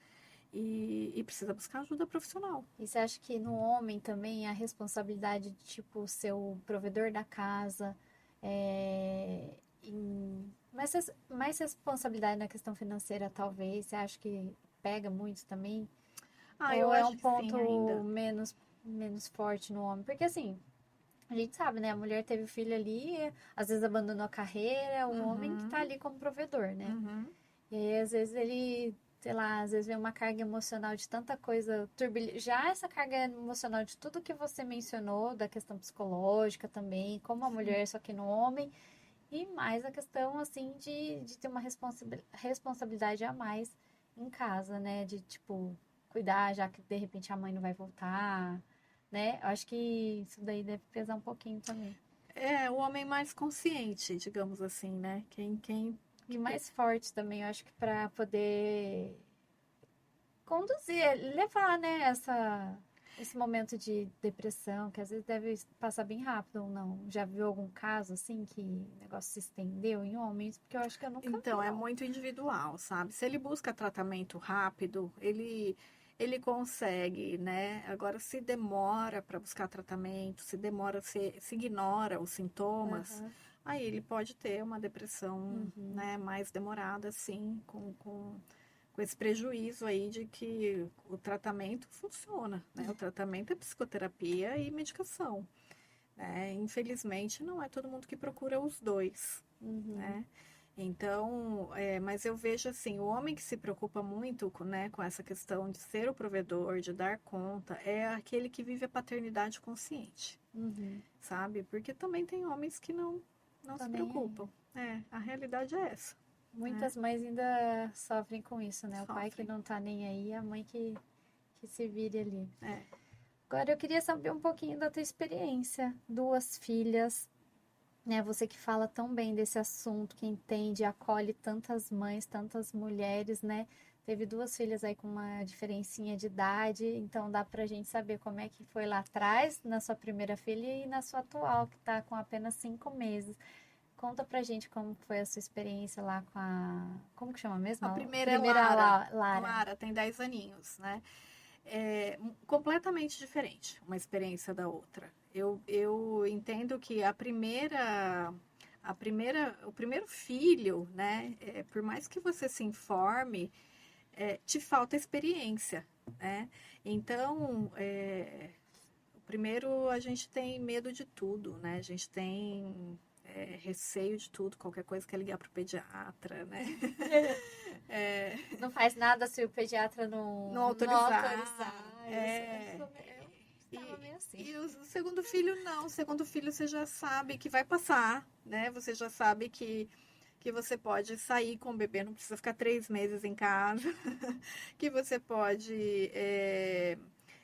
E precisa buscar ajuda profissional. E você acha que no homem também a responsabilidade de, tipo, ser o provedor da casa, mais responsabilidade na questão financeira, talvez, você acha que pega muito também? Eu Ou é acho um que sim ponto ainda. menos forte no homem? Porque assim, a gente sabe, né? A mulher teve o filho ali, às vezes abandonou a carreira, o homem que tá ali como provedor, né? Uhum. E aí, às vezes, ele, sei lá, às vezes vem uma carga emocional de tanta coisa já essa carga emocional de tudo que você mencionou, da questão psicológica também, como a mulher, só que no homem, e mais a questão, assim, de ter uma responsabilidade a mais em casa, né? De, tipo, cuidar, já que de repente a mãe não vai voltar, né? Eu acho que isso daí deve pesar um pouquinho também. O homem mais consciente, digamos assim, né? Quem E mais forte também, eu acho que para poder conduzir, levar, né, esse momento de depressão, que às vezes deve passar bem rápido ou não. Já viu algum caso assim que o negócio se estendeu em homens? Porque eu acho que eu nunca vi, Então, é não. muito individual, sabe? Se ele busca tratamento rápido, ele consegue, né? Agora, se demora para buscar tratamento, se demora, se ignora os sintomas, Aham. aí ele pode ter uma depressão, Uhum. né, mais demorada, assim, com esse prejuízo aí de que o tratamento funciona, né? O tratamento é psicoterapia e medicação, né? Infelizmente, não é todo mundo que procura os dois, Uhum. né? Então, mas eu vejo assim, o homem que se preocupa muito né, com essa questão de ser o provedor, de dar conta, é aquele que vive a paternidade consciente, Uhum. sabe? Porque também tem homens que não Tô se nem aí. preocupam. A realidade é essa, né? Muitas mães ainda sofrem com isso, né? O pai que Sofrem. não tá nem aí, a mãe que se vire ali. É. Agora eu queria saber um pouquinho da tua experiência. Duas filhas, né? Você que fala tão bem desse assunto, que entende, acolhe tantas mães, tantas mulheres, né? Teve duas filhas aí com uma diferencinha de idade, então dá pra gente saber como é que foi lá atrás, na sua primeira filha e na sua atual, que tá com apenas 5 meses. Conta pra gente como foi a sua experiência lá com a... Como que chama mesmo? A A primeira é primeira Lara. Lara. Lara tem 10 aninhos, né? Completamente diferente uma experiência da outra. Eu entendo que o primeiro filho, né? Por mais que você se informe, te falta experiência, né? Então, o primeiro a gente tem medo de tudo, né? A gente tem receio de tudo, qualquer coisa quer ligar para o pediatra, né? Não faz nada se o pediatra Não não autorizar. autorizar. É, Eu estava e, meio assim. e o segundo filho não. O segundo filho você já sabe que vai passar, né? Você já sabe que você pode sair com o bebê, não precisa ficar 3 meses em casa. Que você pode.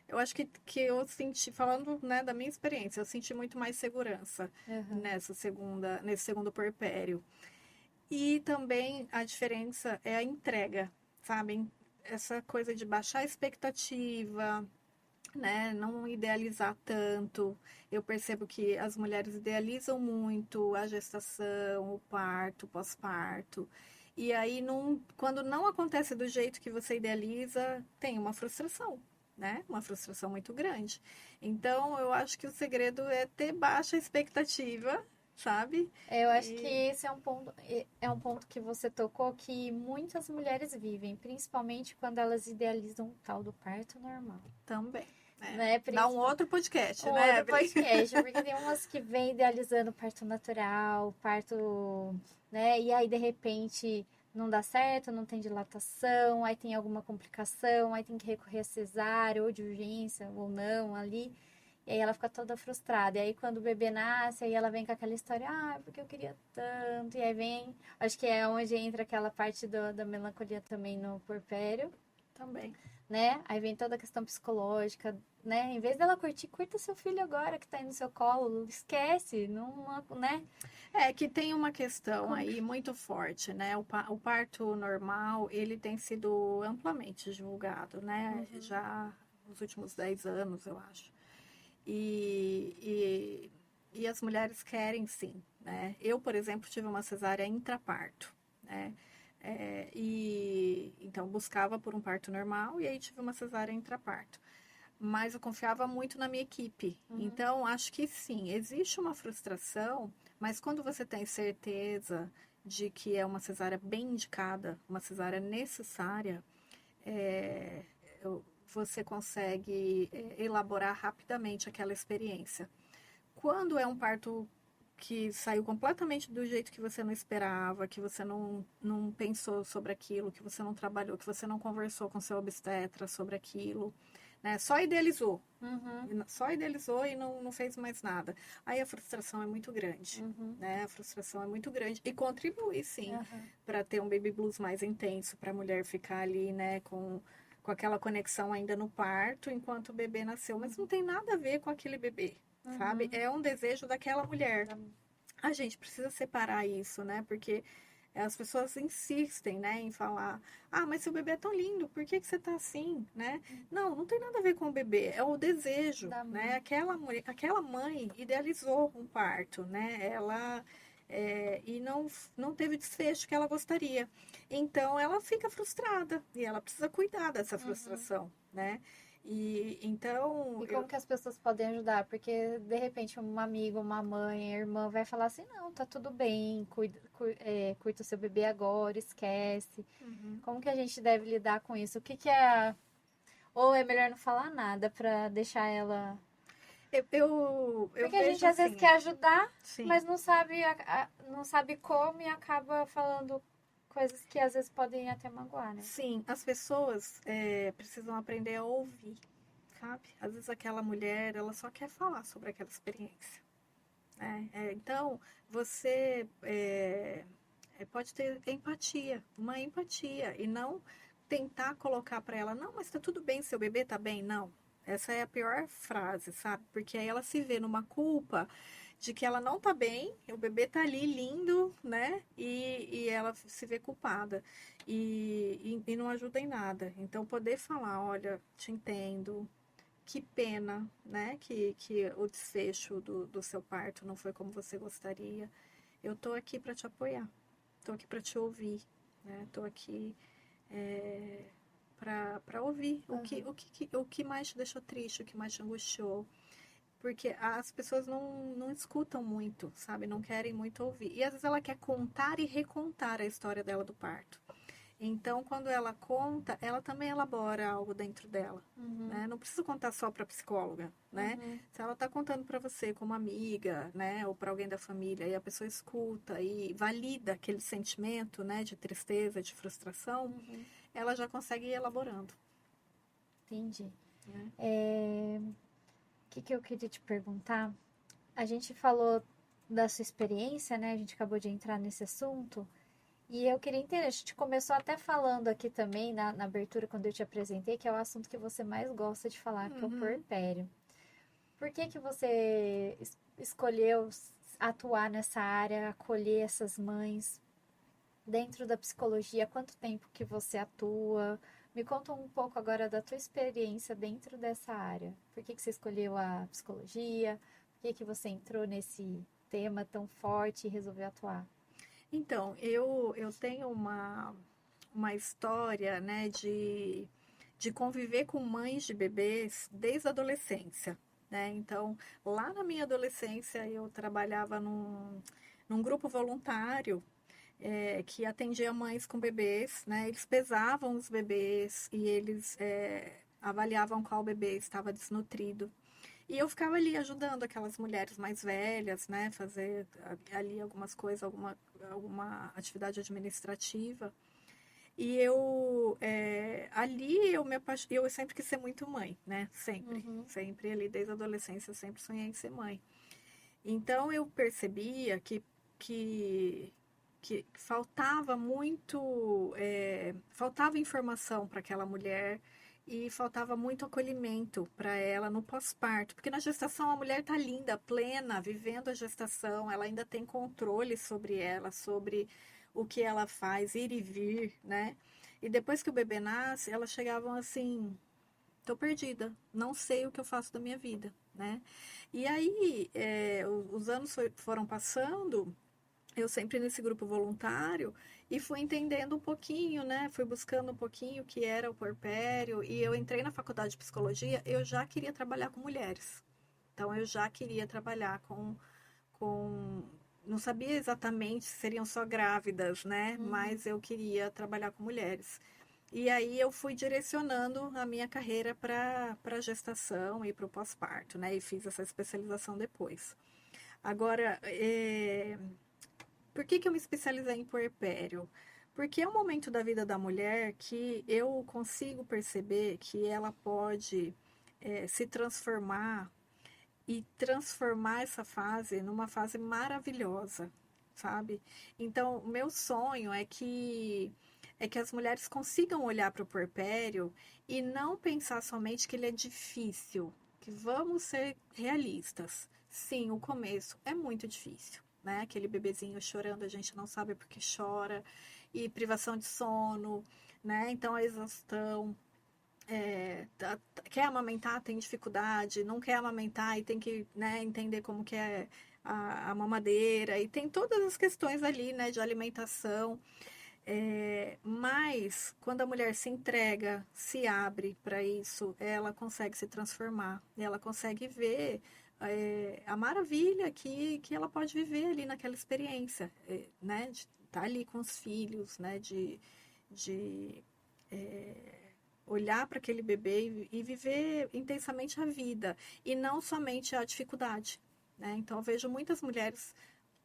Eu acho que eu senti, falando, né, da minha experiência, eu senti muito mais segurança Uhum. nesse segundo puerpério. E também a diferença é a entrega, sabe? essa coisa de baixar a expectativa, né? Não idealizar tanto. Eu percebo que as mulheres idealizam muito a gestação, o parto, o pós-parto. E aí, quando não acontece do jeito que você idealiza, tem uma frustração, né? Uma frustração muito grande. Então, eu acho que o segredo é ter baixa expectativa, sabe? Eu acho que E esse é um ponto que você tocou que muitas mulheres vivem, principalmente quando elas idealizam o tal do parto normal, também, né? né? Dá um outro podcast, Um né, outro Evelyn? podcast, porque tem umas que vêm idealizando parto natural, parto, né? E aí, de repente, não dá certo, não tem dilatação, aí tem alguma complicação, aí tem que recorrer a cesárea, ou de urgência, ou não, ali. E aí ela fica toda frustrada. E aí, quando o bebê nasce, aí ela vem com aquela história, porque eu queria tanto. E aí vem, acho que é onde entra aquela parte da melancolia também no puerpério, Também. né? Aí vem toda a questão psicológica, né? Em vez dela curtir, curta seu filho agora que tá aí no seu colo, esquece, não, né? É que tem uma questão Com- aí muito forte, né? O parto normal, ele tem sido amplamente divulgado, né? Uhum, Já nos últimos 10 anos, eu acho. E as mulheres querem sim, né? Eu, por exemplo, tive uma cesárea intraparto, né? E então buscava por um parto normal e aí tive uma cesárea intraparto. Mas eu confiava muito na minha equipe. uhum, Então, acho que sim, existe uma frustração, mas quando você tem certeza de que é uma cesárea bem indicada, uma cesárea necessária, é, você consegue elaborar rapidamente aquela experiência. Quando é um parto que saiu completamente do jeito que você não esperava, que você não pensou sobre aquilo, que você não trabalhou, que você não conversou com seu obstetra sobre aquilo, né? uhum, Só idealizou e não fez mais nada. Aí a frustração é muito grande, uhum, né? A frustração é muito grande e contribui, sim, uhum, para ter um baby blues mais intenso, para a mulher ficar ali, né, com aquela conexão ainda no parto enquanto o bebê nasceu, mas não tem nada a ver com aquele bebê, sabe? uhum. É um desejo daquela mulher. A gente precisa separar isso, né? Porque as pessoas insistem, né, em falar: ah, mas seu bebê é tão lindo, por que que você tá assim, né? Não, não tem nada a ver com o bebê, é o desejo, Da né? mãe. Aquela mãe idealizou um parto, né? Ela e não teve o desfecho que ela gostaria. Então ela fica frustrada e ela precisa cuidar dessa Uhum. frustração, né? E então E como que as pessoas podem ajudar? Porque, de repente, um amigo, uma mãe, a irmã vai falar assim, não, tá tudo bem, cuida o seu bebê agora, esquece. Uhum. Como que a gente deve lidar com isso? O que que é... Ou é melhor não falar nada pra deixar ela... Eu Porque a gente vejo às vezes assim, quer ajudar, sim. mas não sabe, não sabe como e acaba falando coisas que às vezes podem até magoar, né? Sim, as pessoas precisam aprender a ouvir, sabe? Às vezes aquela mulher, ela só quer falar sobre aquela experiência, né? Então, você pode ter empatia, uma empatia, e não tentar colocar para ela: não, mas tá tudo bem, seu bebê tá bem. Não, essa é a pior frase, sabe? Porque aí ela se vê numa culpa de que ela não tá bem, o bebê tá ali lindo, né? E ela se vê culpada e não ajuda em nada. Então, poder falar: olha, te entendo, que pena, né? Que o desfecho do seu parto não foi como você gostaria. Eu tô aqui para te apoiar, tô aqui para te ouvir, né? Tô aqui para ouvir Uhum. o que mais te deixou triste, o que mais te angustiou. Porque as pessoas não escutam muito, sabe? Não querem muito ouvir. E às vezes ela quer contar e recontar a história dela do parto. Então, quando ela conta, ela também elabora algo dentro dela. Uhum. Né? Não precisa contar só para psicóloga, né? Uhum. Se ela está contando para você como amiga, né, ou para alguém da família, e a pessoa escuta e valida aquele sentimento, né, de tristeza, de frustração, Uhum. ela já consegue ir elaborando. Entendi. Né? O que que eu queria te perguntar? A gente falou da sua experiência, né? A gente acabou de entrar nesse assunto. E eu queria entender, a gente começou até falando aqui também, na abertura, quando eu te apresentei, que é o assunto que você mais gosta de falar, que é o Uhum. puerpério. Por que que você escolheu atuar nessa área, acolher essas mães dentro da psicologia? Quanto tempo que você atua? Me conta um pouco agora da tua experiência dentro dessa área. Por que que você escolheu a psicologia? Por que que você entrou nesse tema tão forte e resolveu atuar? Então, eu tenho uma história, né, de conviver com mães de bebês desde a adolescência, né? Então, lá na minha adolescência, eu trabalhava num grupo voluntário que atendia mães com bebês, né? Eles pesavam os bebês e eles avaliavam qual bebê estava desnutrido. E eu ficava ali ajudando aquelas mulheres mais velhas, né? Fazer ali algumas coisas, alguma atividade administrativa. E ali eu sempre quis ser muito mãe, né? Sempre, Uhum, sempre ali desde a adolescência eu sempre sonhei em ser mãe. Então eu percebia que, que faltava muito, faltava informação para aquela mulher e faltava muito acolhimento para ela no pós-parto, porque na gestação a mulher está linda, plena, vivendo a gestação, ela ainda tem controle sobre ela, sobre o que ela faz, ir e vir, né? E depois que o bebê nasce, elas chegavam assim, tô perdida, não sei o que eu faço da minha vida, né? E aí, os anos foram passando, eu sempre nesse grupo voluntário e fui entendendo um pouquinho, né? Fui buscando um pouquinho o que era o puerpério e eu entrei na faculdade de psicologia, eu já queria trabalhar com mulheres. Então, eu já queria trabalhar com... Não sabia exatamente se seriam só grávidas, né? uhum. Mas eu queria trabalhar com mulheres. E aí eu fui direcionando a minha carreira para gestação e para o pós-parto, né? E fiz essa especialização depois. Agora, por que que eu me especializei em puerpério? Porque é um momento da vida da mulher que eu consigo perceber que ela pode se transformar e transformar essa fase numa fase maravilhosa, sabe? Então, o meu sonho é que as mulheres consigam olhar para o puerpério e não pensar somente que ele é difícil, que vamos ser realistas. Sim, o começo é muito difícil, né? Aquele bebezinho chorando, a gente não sabe por que chora, e privação de sono, né? Então a exaustão, quer amamentar, tem dificuldade, não quer amamentar e tem que, né, entender como que é a mamadeira, e tem todas as questões ali, né, de alimentação. Mas quando a mulher se entrega, se abre para isso, ela consegue se transformar, ela consegue ver a maravilha que ela pode viver ali naquela experiência, né, de estar ali com os filhos, né, de olhar para aquele bebê e viver intensamente a vida e não somente a dificuldade, né? Então eu vejo muitas mulheres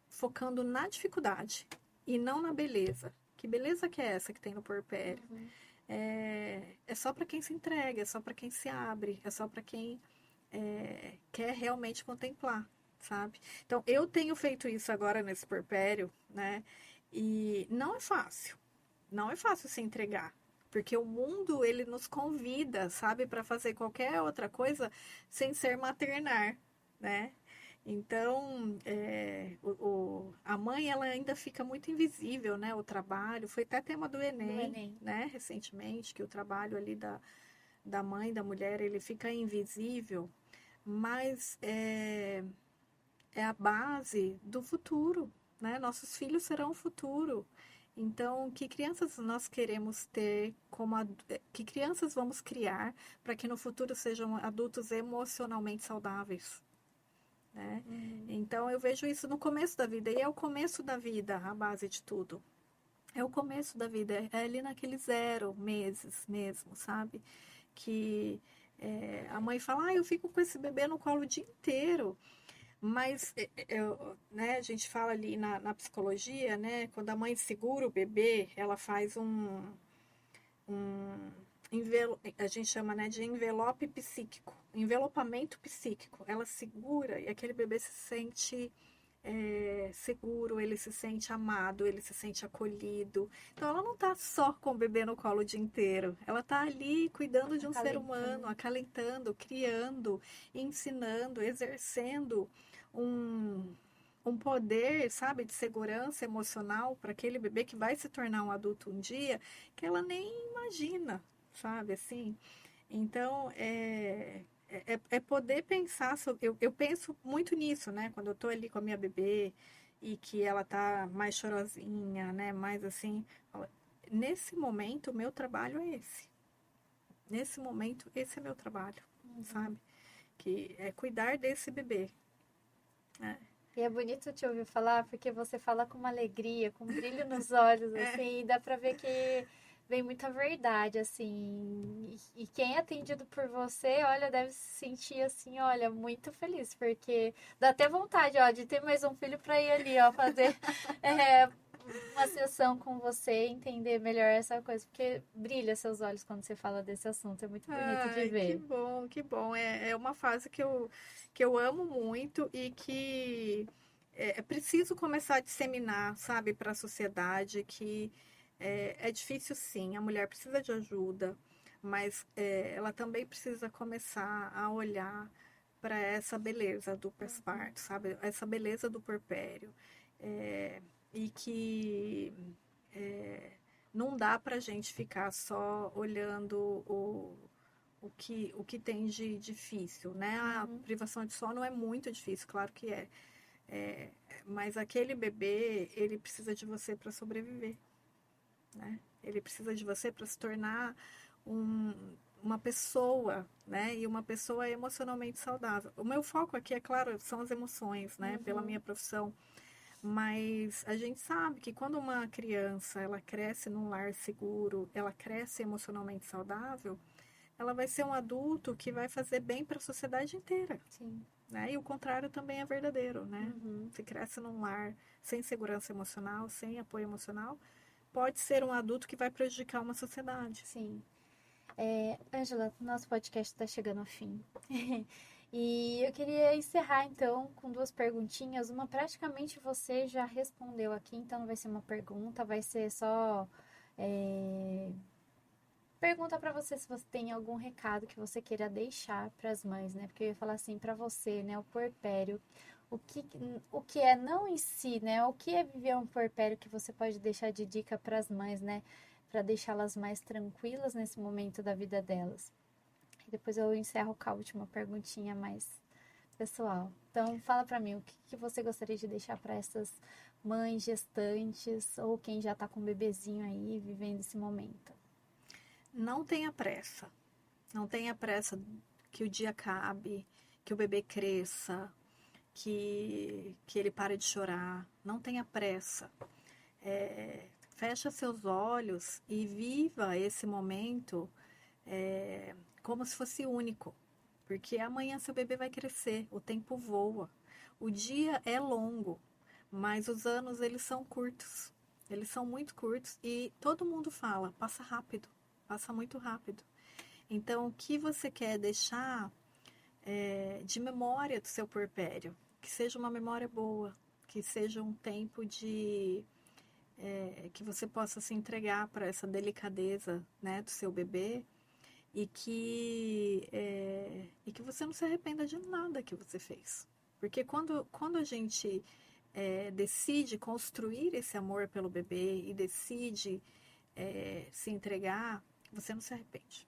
focando na dificuldade e não na beleza. Que beleza que é essa que tem no puerpério? Uhum. É só para quem se entrega, é só para quem se abre, é só para quem quer realmente contemplar, sabe? Então eu tenho feito isso agora nesse puerpério, né? E não é fácil, não é fácil se entregar, porque o mundo ele nos convida, sabe, para fazer qualquer outra coisa sem ser maternar, né? Então, a mãe ela ainda fica muito invisível, né? O trabalho foi até tema do Do Enem, Enem. né? Recentemente, que o trabalho ali da mãe, da mulher, ele fica invisível, mas é a base do futuro, né? Nossos filhos serão o futuro. Então, que crianças nós queremos ter que crianças vamos criar para que no futuro sejam adultos emocionalmente saudáveis, né? Uhum. Então, eu vejo isso no começo da vida, e é o começo da vida a base de tudo. É o começo da vida, é ali naqueles 0 meses mesmo, sabe? Que a mãe fala, eu fico com esse bebê no colo o dia inteiro. Mas né, a gente fala ali na psicologia, né, quando a mãe segura o bebê, ela faz um a gente chama, né, de envelope psíquico, envelopamento psíquico. Ela segura e aquele bebê se sente seguro, ele se sente amado, ele se sente acolhido. Então ela não está só com o bebê no colo o dia inteiro, ela está ali cuidando de um ser humano, Acalentando. acalentando, criando, ensinando, exercendo um, um poder, sabe, de segurança emocional para aquele bebê que vai se tornar um adulto um dia, que ela nem imagina, sabe, assim? Então, é poder pensar, eu penso muito nisso, né? Quando eu tô ali com a minha bebê e que ela tá mais chorosinha, né? Mais assim, nesse momento, o meu trabalho é esse. Nesse momento, esse é meu trabalho, sabe? Que é cuidar desse bebê, né? E é bonito te ouvir falar, porque você fala com uma alegria, com um brilho nos olhos, assim, e dá pra ver que vem muita verdade, assim. E quem é atendido por você, olha, deve se sentir, assim, olha, muito feliz, porque dá até vontade, ó, de ter mais um filho pra ir ali, ó, fazer é, uma sessão com você, entender melhor essa coisa, porque brilha seus olhos quando você fala desse assunto, é muito bonito de Ai, que ver. bom, que bom. É uma fase que eu amo muito e que é preciso começar a disseminar, sabe, para a sociedade que é difícil sim, a mulher precisa de ajuda, mas ela também precisa começar a olhar para essa beleza do pós-parto, sabe, essa beleza do puerpério. E que é, não dá para a gente ficar só olhando o que tem de difícil, né? A Uhum, privação de sono é muito difícil, claro que é. É, mas aquele bebê, ele precisa de você para sobreviver, né? Ele precisa de você para se tornar uma pessoa, né? E uma pessoa emocionalmente saudável. O meu foco aqui, é claro, são as emoções, né? Pela uhum, minha profissão. Mas a gente sabe que quando uma criança ela cresce num lar seguro, ela cresce emocionalmente saudável, ela vai ser um adulto que vai fazer bem para a sociedade inteira, sim. né? E o contrário também é verdadeiro, né? Uhum. Se cresce num lar sem segurança emocional, sem apoio emocional, pode ser um adulto que vai prejudicar uma sociedade. Sim. Ângela, nosso podcast está chegando ao fim. E eu queria encerrar então com duas perguntinhas. Uma praticamente você já respondeu aqui, então não vai ser uma pergunta, vai ser só pergunta para você se você tem algum recado que você queira deixar para as mães, né? Porque eu ia falar assim para você, né? O puerpério, o que, o que é não em si, né? O que é viver um puerpério que você pode deixar de dica para as mães, né? Para deixá-las mais tranquilas nesse momento da vida delas. E depois eu encerro com a última perguntinha mais pessoal. Então, fala para mim, o que, que você gostaria de deixar para essas mães gestantes ou quem já está com um bebezinho aí vivendo esse momento? Não tenha pressa. Não tenha pressa que o dia acabe, que o bebê cresça, que ele pare de chorar. Não tenha pressa. Fecha seus olhos e viva esse momento como se fosse único. Porque amanhã seu bebê vai crescer, o tempo voa. O dia é longo, mas os anos eles são curtos. Eles são muito curtos e todo mundo fala, passa rápido, passa muito rápido. Então, o que você quer deixar de memória do seu puerpério? Que seja uma memória boa, que seja um tempo que você possa se entregar para essa delicadeza, né, do seu bebê e que você não se arrependa de nada que você fez. Porque quando a gente decide construir esse amor pelo bebê e decide se entregar, você não se arrepende.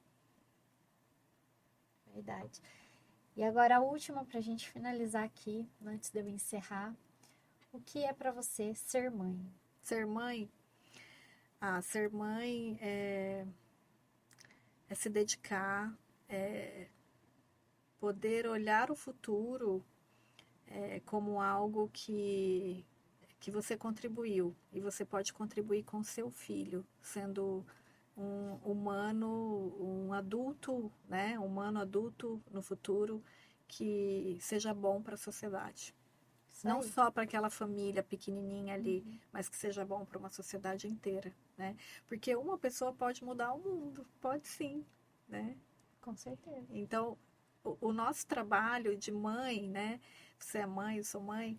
Verdade. E agora a última para a gente finalizar aqui, antes de eu encerrar. O que é para você ser mãe? Ser mãe, ser mãe é se dedicar, poder olhar o futuro como algo que você contribuiu e você pode contribuir com seu filho, sendo um humano, um adulto, né? Um humano adulto no futuro que seja bom para a sociedade. Isso Não aí. só para aquela família pequenininha ali, Uhum. mas que seja bom para uma sociedade inteira, né? Porque uma pessoa pode mudar o mundo, pode sim, né? Com certeza. Então, o nosso trabalho de mãe, né? Você é mãe, eu sou mãe.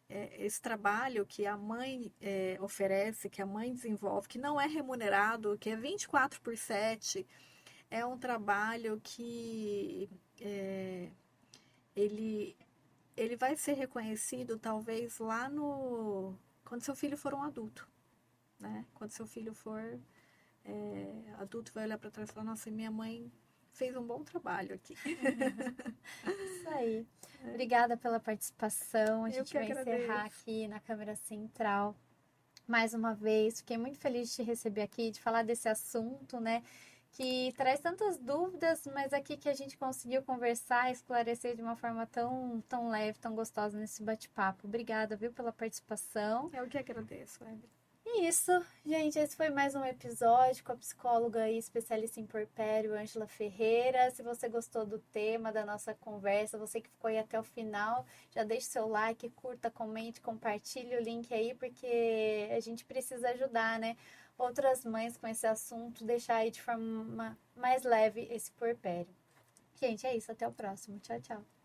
Esse trabalho que a mãe oferece, que a mãe desenvolve, que não é remunerado, que é 24/7, é um trabalho que ele, ele vai ser reconhecido talvez quando seu filho for um adulto, né? Quando seu filho for adulto vai olhar para trás e falar, nossa, minha mãe fez um bom trabalho aqui. Isso aí. Obrigada pela participação. A Eu gente que vai encerrar agradeço. aqui na câmera central. Mais uma vez, fiquei muito feliz de te receber aqui, de falar desse assunto, né? Que traz tantas dúvidas, mas aqui que a gente conseguiu conversar, esclarecer de uma forma tão leve, tão gostosa nesse bate-papo. Obrigada, viu, pela participação. Eu que agradeço, Evelyn. E isso, gente, esse foi mais um episódio com a psicóloga e especialista em puerpério, Ângela Ferreira. Se você gostou do tema, da nossa conversa, você que ficou aí até o final, já deixe seu like, curta, comente, compartilhe o link aí, porque a gente precisa ajudar, né? Outras mães com esse assunto, deixar aí de forma mais leve esse puerpério. Gente, é isso, até o próximo. Tchau, tchau.